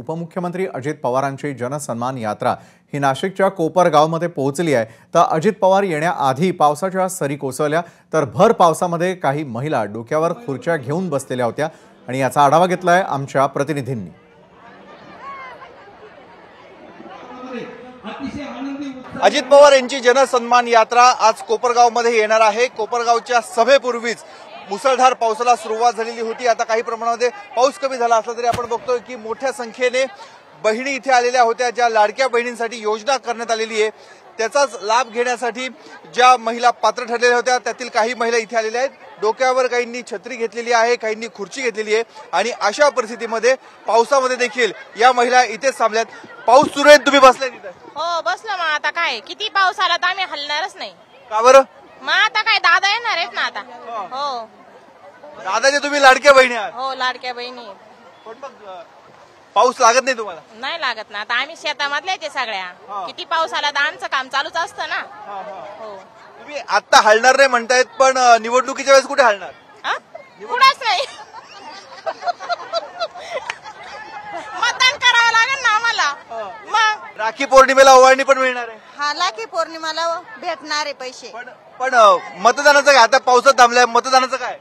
उपमुख्यमंत्री अजित पवारांची जनसन्मान यात्रा ही नाशिकच्या कोपरगावमध्ये पोहोचली आहे। तर अजित पवार येण्याआधी पावसाच्या सरी कोसळल्या, तर भर पावसामध्ये काही महिला डोक्यावर खुर्च्या घेऊन बसलेल्या होत्या आणि याचा आढावा घेतलाय आमच्या प्रतिनिधींनी। अजित पवार यांची जनसन्मान यात्रा आज कोपरगावमध्ये येणार आहे। कोपरगावच्या सभेपूर्वीच मुसळधार पावसाला सुरुवात झालेली होती। आता काही प्रमाणामध्ये पाऊस कमी झाला असला तरी आपण बघतोय की मोठ्या संख्येने बहिणी इथे आलेल्या होत्या। ज्या लाडक्या बहिणींसाठी योजना करण्यात आलेली आहे त्याचाच लाभ घेण्यासाठी ज्या महिला पात्र ठरलेल्या होत्या त्यातील काही महिला इथे आलेल्या आहेत। डोक्यावर काहींनी छत्री घेतलेली आहे, काहींनी खुर्ची घेतलेली आहे आणि अशा परिस्थितीमध्ये पावसामध्ये देखील या महिला इथेच थांबल्यात। पाऊस सुरू आहे, तुम्ही बसलाय तिथे? हो बसलो। मग आता काय किती पाऊस आला तर आम्ही हलणारच नाही। का बरं? मग आता काय दादा येणार आहेत ना आता। हो दादाचे तुम्ही लाडक्या बहिणी आहात? हो लाडक्या बहिणी। पण मग पाऊस लागत नाही तुम्हाला? नाही लागत ना, आता आम्ही शेतामधले ते सगळ्या किती पाऊस आला तर आमचं काम चालूच असतं ना। हो तुम्ही आता हलणार नाही म्हणतायत, पण निवडणुकीच्या वेळेस कुठे हलणार? कुठंच नाही। मतदान करावं लागेल ना आम्हाला। मग राखी पौर्णिमेला ओवाळणी पण मिळणार आहे? हा, राखी पौर्णिमेला भेटणार आहे पैसे। पण मतदानाचं काय? आता पावसात थांबलाय, मतदानाचं काय?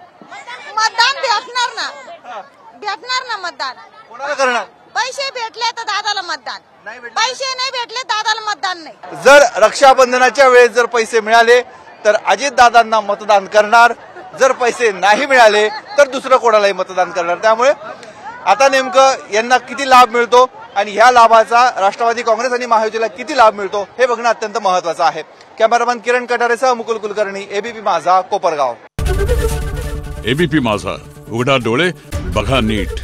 मतदान भेटणार ना मतदान। कोणाला करणार? पैसे भेटले तर दादाला मतदान, पैसे नाही भेटले दादाला मतदान नाही। जर रक्षाबंधनाच्या वेळेस जर पैसे मिळाले तर अजित दादांना मतदान करणार, जर पैसे नाही मिळाले तर दुसरं कोणालाही मतदान करणार। त्यामुळे आता नेमकं यांना किती लाभ मिळतो आणि ह्या लाभाचा राष्ट्रवादी काँग्रेस आणि महायुतीला किती लाभ मिळतो हे बघणं अत्यंत महत्त्वाचं आहे। कॅमेरामॅन किरण कटारेसह मुकुल कुलकर्णी, एबीपी माझा, कोपरगाव। एबीपी माझा, उघडा डोळे बघा नीट।